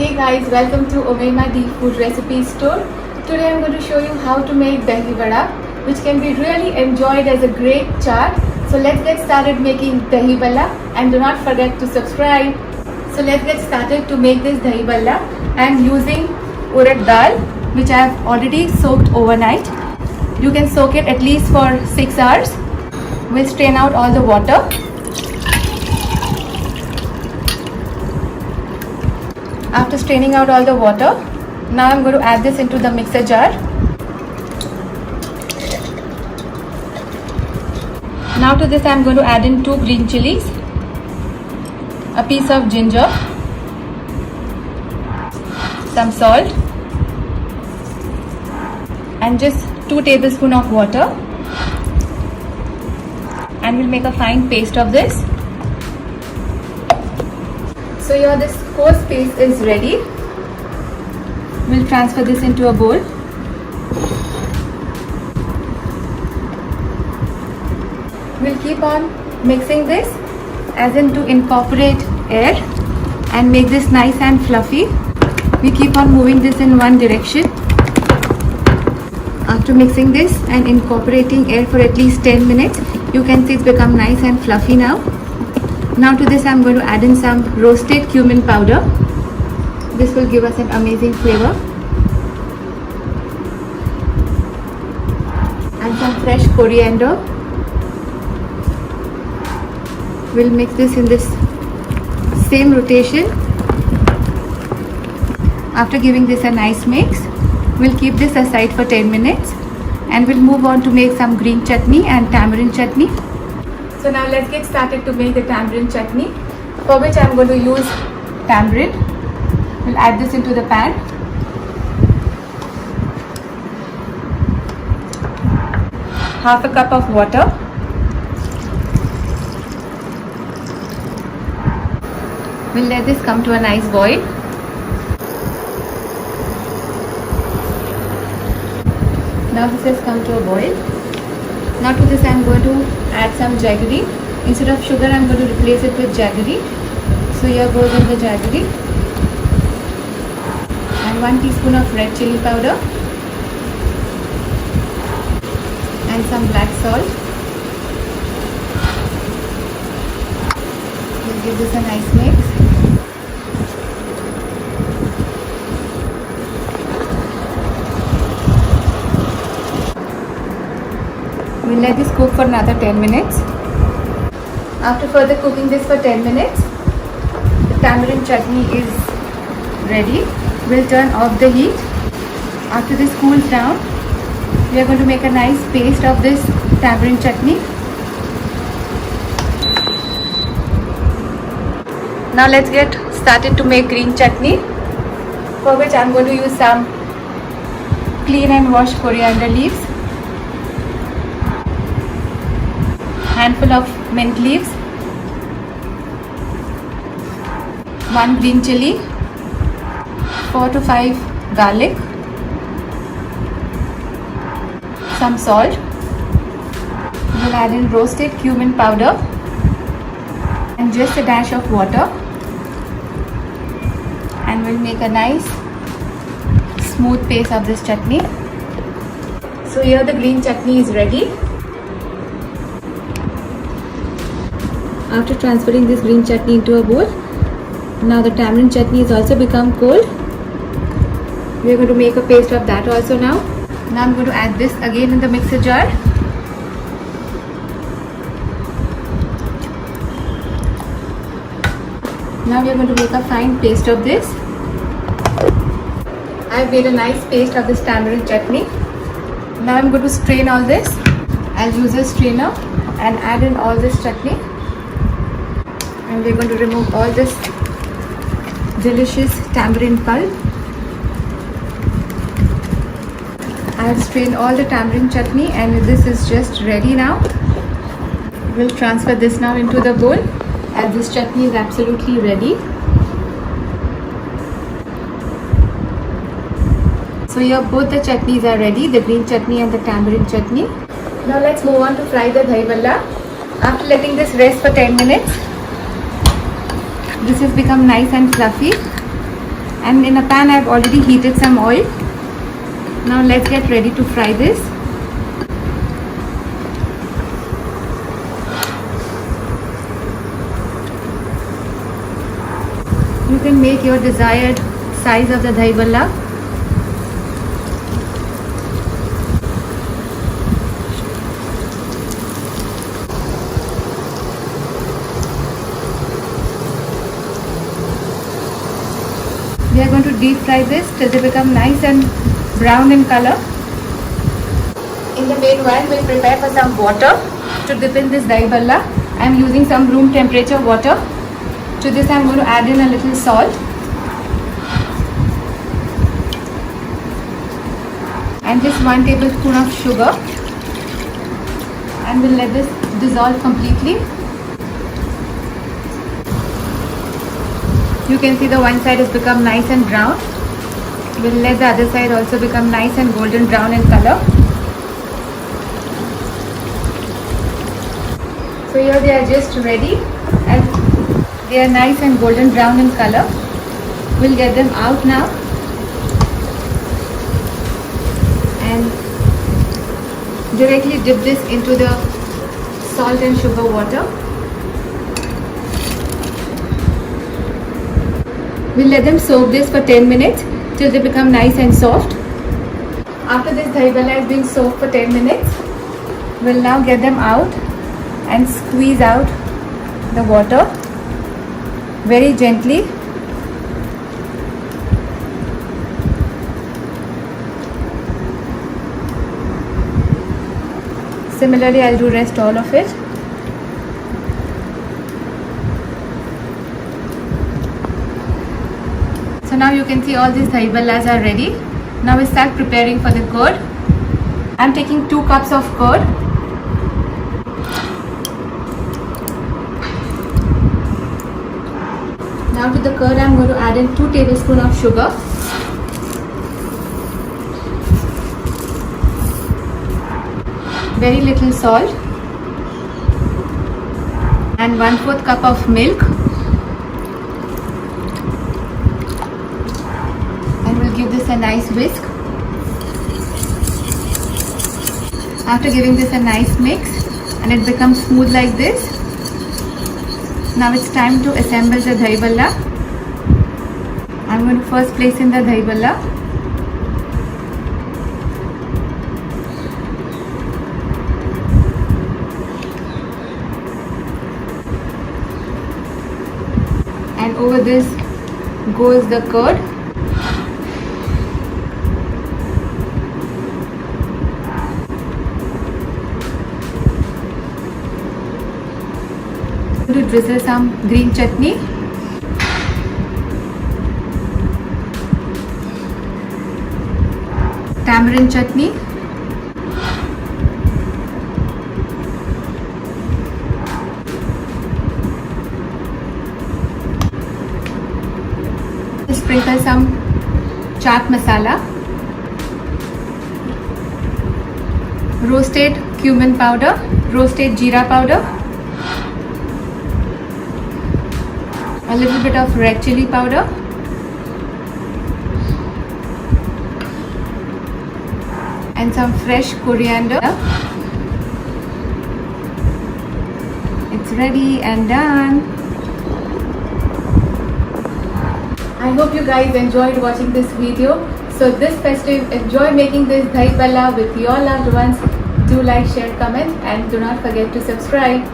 Hey guys, welcome to Omema D Food Recipe Store. Today I'm going to show you how to make Dahi Bhalla, which can be really enjoyed as a great chaat. So let's get started making Dahi Bhalla, and do not forget to subscribe. So let's get started to make this Dahi Bhalla. I'm using Urad Dal, which I have already soaked overnight. You can soak it at least for 6 hours. We'll strain out all the water. After straining out all the water, now I'm going to add this into the mixer jar. Now to this I'm going to add in 2 green chilies, a piece of ginger, some salt, and just 2 tablespoons of water, and we'll make a fine paste of this. So here this coarse paste is ready. We'll transfer this into a bowl. We'll keep on mixing this as in to incorporate air and make this nice and fluffy. We keep on moving this in one direction. After mixing this and incorporating air for at least 10 minutes, you can see it's become nice and fluffy now. Now to this I'm going to add in some roasted cumin powder. This will give us an amazing flavor. And some fresh coriander. We'll mix this in this same rotation. After giving this a nice mix, we'll keep this aside for 10 minutes and we'll move on to make some green chutney and tamarind chutney. So now let's get started to make the tamarind chutney, for which I'm going to use tamarind. We'll add this into the pan. Half a cup of water. We'll let this come to a nice boil. Now this has come to a boil. Now to this I am going to add some jaggery. Instead of sugar I am going to replace it with jaggery. So here goes in the jaggery. And 1 teaspoon of red chili powder. And some black salt. We'll give this a nice mix. We'll let this cook for another 10 minutes. After further cooking this for 10 minutes, the tamarind chutney is ready. We'll turn off the heat. After this cools down, we are going to make a nice paste of this tamarind chutney. Now let's get started to make green chutney, for which I'm going to use some clean and washed coriander leaves, handful of mint leaves, 1 green chili, 4 to 5 garlic, some salt. We'll add in roasted cumin powder and just a dash of water, and we'll make a nice smooth paste of this chutney. So here the green chutney is ready. After transferring this green chutney into a bowl, now the tamarind chutney has also become cold. We are going to make a paste of that also now. Now I'm going to add this again in the mixer jar. Now we are going to make a fine paste of this. I have made a nice paste of this tamarind chutney. Now I'm going to strain all this. I'll use a strainer and add in all this chutney. And we're going to remove all this delicious tamarind pulp. I have strained all the tamarind chutney and this is just ready now. We'll transfer this now into the bowl, and this chutney is absolutely ready. So here both the chutneys are ready, the green chutney and the tamarind chutney. Now let's move on to fry the Dahi Bhalla. After letting this rest for 10 minutes, this has become nice and fluffy. And in a pan I have already heated some oil. Now let's get ready to fry this. You can make your desired size of the Dahi Bhalla. We are going to deep fry this till they become nice and brown in color. In the meanwhile, we'll prepare for some water to dip in this Dahi Bhalla. I am using some room temperature water. To this I am going to add in a little salt and just 1 tablespoon of sugar, and we'll let this dissolve completely. You can see the one side has become nice and brown. We'll let the other side also become nice and golden brown in color. So here they are just ready and they are nice and golden brown in color. We'll get them out now and directly dip this into the salt and sugar water. We'll let them soak this for 10 minutes till they become nice and soft. After this Dahi Bhalla has been soaked for 10 minutes, we'll now get them out and squeeze out the water very gently. Similarly, I'll do rest all of it. So now you can see all these Dahi Bhallas are ready. Now we start preparing for the curd. I'm taking 2 cups of curd. Now to the curd I'm going to add in 2 tablespoons of sugar. Very little salt and 1/4 cup of milk. Give this a nice whisk. After giving this a nice mix and it becomes smooth like this, now it's time to assemble the Dahi Bhalla. I'm going to first place in the Dahi Bhalla. And over this goes the curd. To drizzle some green chutney, tamarind chutney, sprinkle some chaat masala, roasted cumin powder, roasted jeera powder, a little bit of red chili powder, and some fresh coriander. It's ready and done. I hope you guys enjoyed watching this video. So this festive, enjoy making this Dahi Bhalla with your loved ones. Do like, share, comment, and do not forget to subscribe.